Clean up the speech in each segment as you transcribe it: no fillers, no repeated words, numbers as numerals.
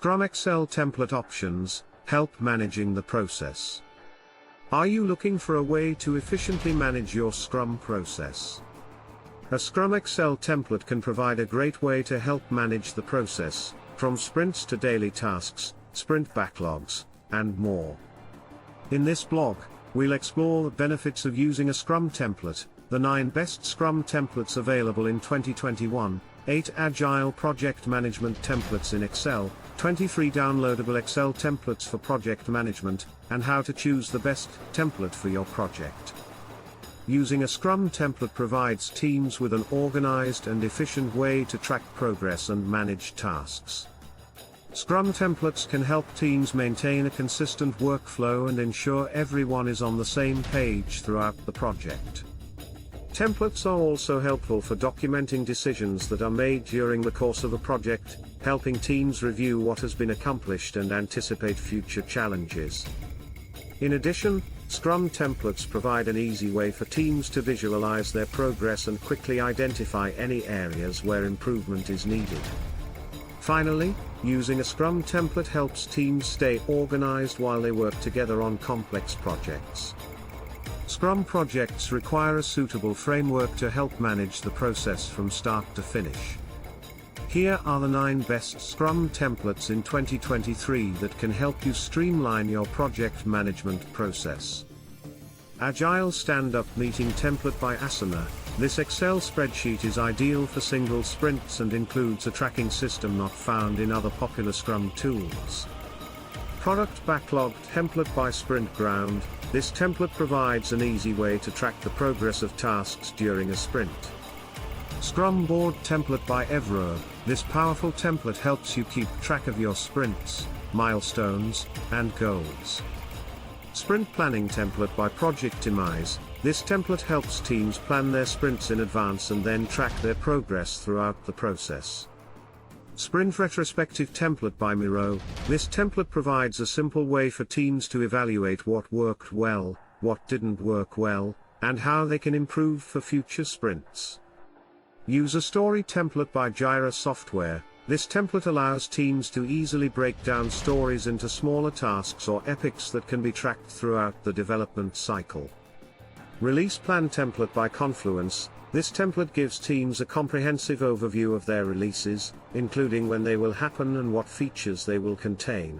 Scrum Excel template options help managing the process. Are you looking for a way to efficiently manage your Scrum process? A Scrum Excel template can provide a great way to help manage the process, from sprints to daily tasks, sprint backlogs, and more. In this blog, we'll explore the benefits of using a Scrum template, the 9 best Scrum templates available in 2021, 8 agile project management templates in Excel, 23 downloadable Excel templates for project management, and how to choose the best template for your project. Using a Scrum template provides teams with an organized and efficient way to track progress and manage tasks. Scrum templates can help teams maintain a consistent workflow and ensure everyone is on the same page throughout the project. Templates are also helpful for documenting decisions that are made during the course of a project, helping teams review what has been accomplished and anticipate future challenges. In addition, Scrum templates provide an easy way for teams to visualize their progress and quickly identify any areas where improvement is needed. Finally, using a Scrum template helps teams stay organized while they work together on complex projects. Scrum projects require a suitable framework to help manage the process from start to finish. Here are the 9 best Scrum templates in 2023 that can help you streamline your project management process. Agile Stand-Up Meeting Template by Asana. This Excel spreadsheet is ideal for single sprints and includes a tracking system not found in other popular Scrum tools. Product Backlog Template by Sprint Ground. This template provides an easy way to track the progress of tasks during a sprint. Scrum Board Template by Evro. This powerful template helps you keep track of your sprints, milestones, and goals. Sprint Planning Template by Projectimize. This template helps teams plan their sprints in advance and then track their progress throughout the process. Sprint Retrospective Template by Miro. This template provides a simple way for teams to evaluate what worked well, what didn't work well, and how they can improve for future sprints. User Story Template by Jira Software. This template allows teams to easily break down stories into smaller tasks or epics that can be tracked throughout the development cycle. Release Plan Template by Confluence. This template gives teams a comprehensive overview of their releases, including when they will happen and what features they will contain.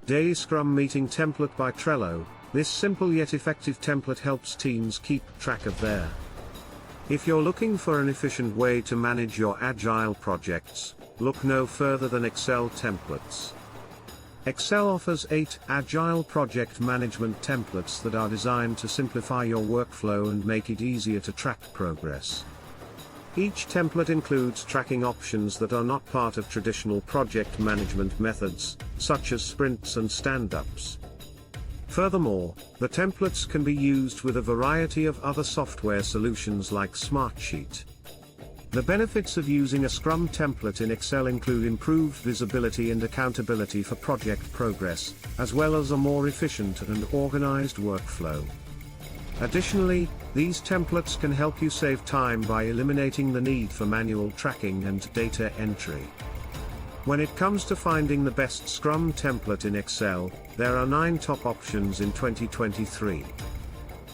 Daily Scrum Meeting Template by Trello. This simple yet effective template helps teams keep track of their. If you're looking for an efficient way to manage your agile projects, look no further than Excel templates. Excel offers 8 agile project management templates that are designed to simplify your workflow and make it easier to track progress. Each template includes tracking options that are not part of traditional project management methods, such as sprints and stand-ups. Furthermore, the templates can be used with a variety of other software solutions like Smartsheet. The benefits of using a Scrum template in Excel include improved visibility and accountability for project progress, as well as a more efficient and organized workflow. Additionally, these templates can help you save time by eliminating the need for manual tracking and data entry. When it comes to finding the best Scrum template in Excel, there are 9 top options in 2023.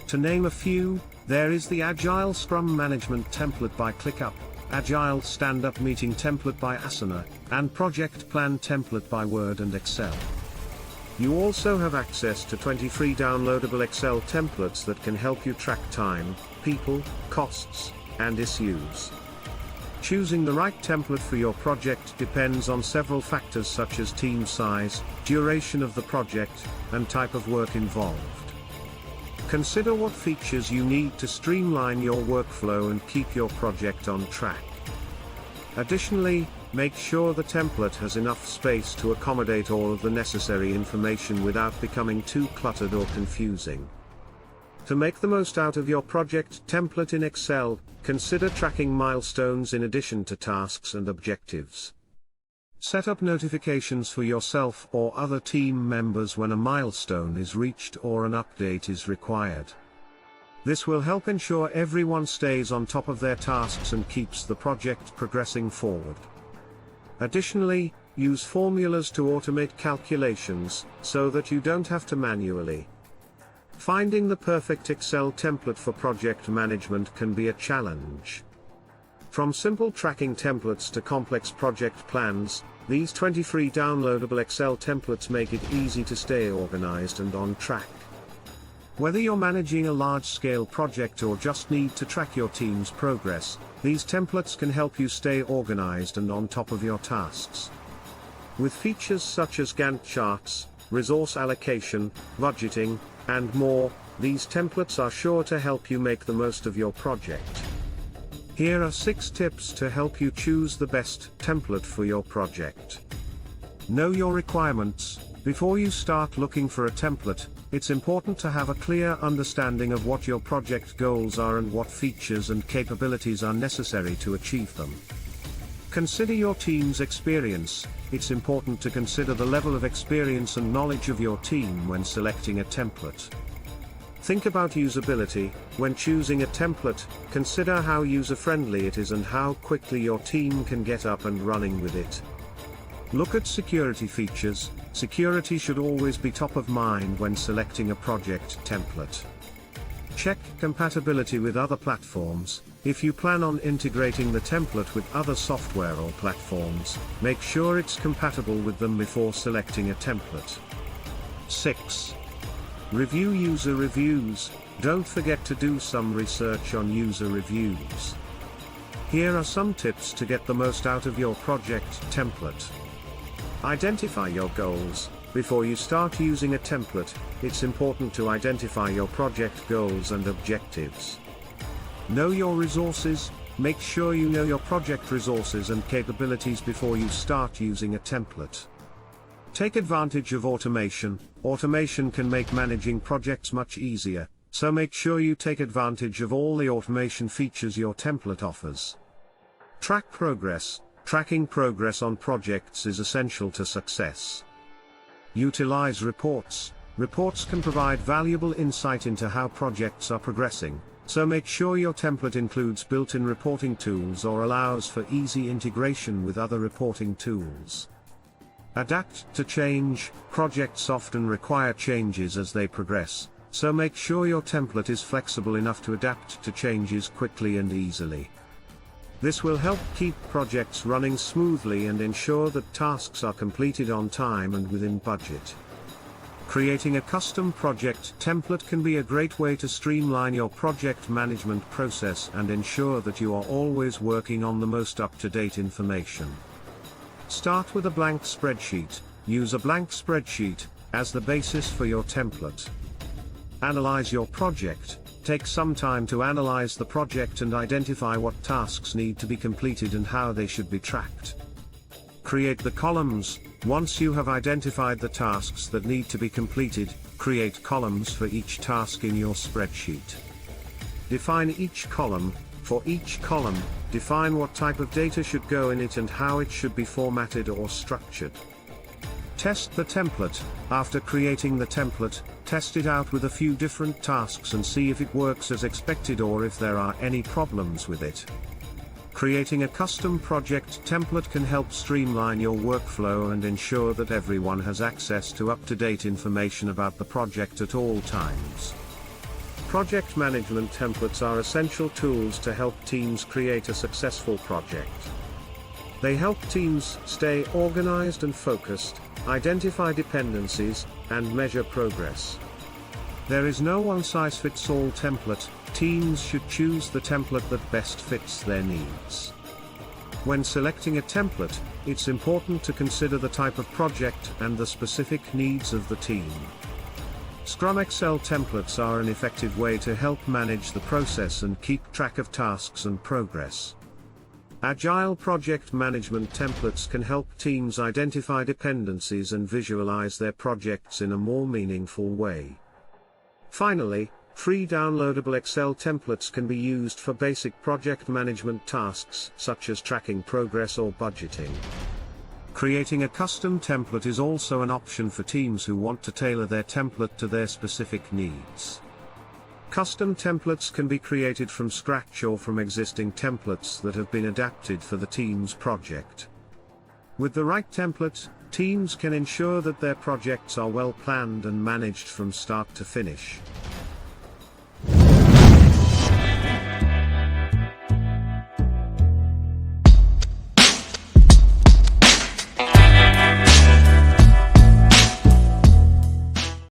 To name a few, there is the Agile Scrum Management Template by ClickUp, Agile Stand-Up Meeting Template by Asana, and Project Plan Template by Word and Excel. You also have access to 23 downloadable Excel templates that can help you track time, people, costs, and issues. Choosing the right template for your project depends on several factors such as team size, duration of the project, and type of work involved. Consider what features you need to streamline your workflow and keep your project on track. Additionally, make sure the template has enough space to accommodate all of the necessary information without becoming too cluttered or confusing. To make the most out of your project template in Excel, consider tracking milestones in addition to tasks and objectives. Set up notifications for yourself or other team members when a milestone is reached or an update is required. This will help ensure everyone stays on top of their tasks and keeps the project progressing forward. Additionally, use formulas to automate calculations, so that you don't have to manually. Finding the perfect Excel template for project management can be a challenge. From simple tracking templates to complex project plans, these 20 free downloadable Excel templates make it easy to stay organized and on track. Whether you're managing a large-scale project or just need to track your team's progress, these templates can help you stay organized and on top of your tasks. With features such as Gantt charts, resource allocation, budgeting, and more, these templates are sure to help you make the most of your project. Here are 6 tips to help you choose the best template for your project. Know your requirements. Before you start looking for a template, it's important to have a clear understanding of what your project goals are and what features and capabilities are necessary to achieve them. Consider your team's experience. It's important to consider the level of experience and knowledge of your team when selecting a template. Think about usability. When choosing a template, consider how user-friendly it is and how quickly your team can get up and running with it. Look at security features. Security should always be top of mind when selecting a project template. Check compatibility with other platforms. If you plan on integrating the template with other software or platforms, make sure it's compatible with them before selecting a template. 6. Review user reviews. Don't forget to do some research on user reviews. Here are some tips to get the most out of your project template. Identify your goals. Before you start using a template, it's important to identify your project goals and objectives. Know your resources. Make sure you know your project resources and capabilities before you start using a template. Take advantage of automation. Automation can make managing projects much easier, so make sure you take advantage of all the automation features your template offers. Track progress. Tracking progress on projects is essential to success. Utilize reports. Reports can provide valuable insight into how projects are progressing, so make sure your template includes built-in reporting tools or allows for easy integration with other reporting tools. Adapt to change. Projects often require changes as they progress, so make sure your template is flexible enough to adapt to changes quickly and easily. This will help keep projects running smoothly and ensure that tasks are completed on time and within budget. Creating a custom project template can be a great way to streamline your project management process and ensure that you are always working on the most up-to-date information. Start with a blank spreadsheet. Use a blank spreadsheet as the basis for your template. Analyze your project. Take some time to analyze the project and identify what tasks need to be completed and how they should be tracked. Create the columns. Once you have identified the tasks that need to be completed, create columns for each task in your spreadsheet. Define each column. For each column, define what type of data should go in it and how it should be formatted or structured. Test the template. After creating the template, test it out with a few different tasks and see if it works as expected or if there are any problems with it. Creating a custom project template can help streamline your workflow and ensure that everyone has access to up-to-date information about the project at all times. Project management templates are essential tools to help teams create a successful project. They help teams stay organized and focused, identify dependencies, and measure progress. There is no one-size-fits-all template. Teams should choose the template that best fits their needs. When selecting a template, it's important to consider the type of project and the specific needs of the team. Scrum Excel templates are an effective way to help manage the process and keep track of tasks and progress. Agile project management templates can help teams identify dependencies and visualize their projects in a more meaningful way. Finally, free downloadable Excel templates can be used for basic project management tasks such as tracking progress or budgeting. Creating a custom template is also an option for teams who want to tailor their template to their specific needs. Custom templates can be created from scratch or from existing templates that have been adapted for the team's project. With the right template, teams can ensure that their projects are well planned and managed from start to finish.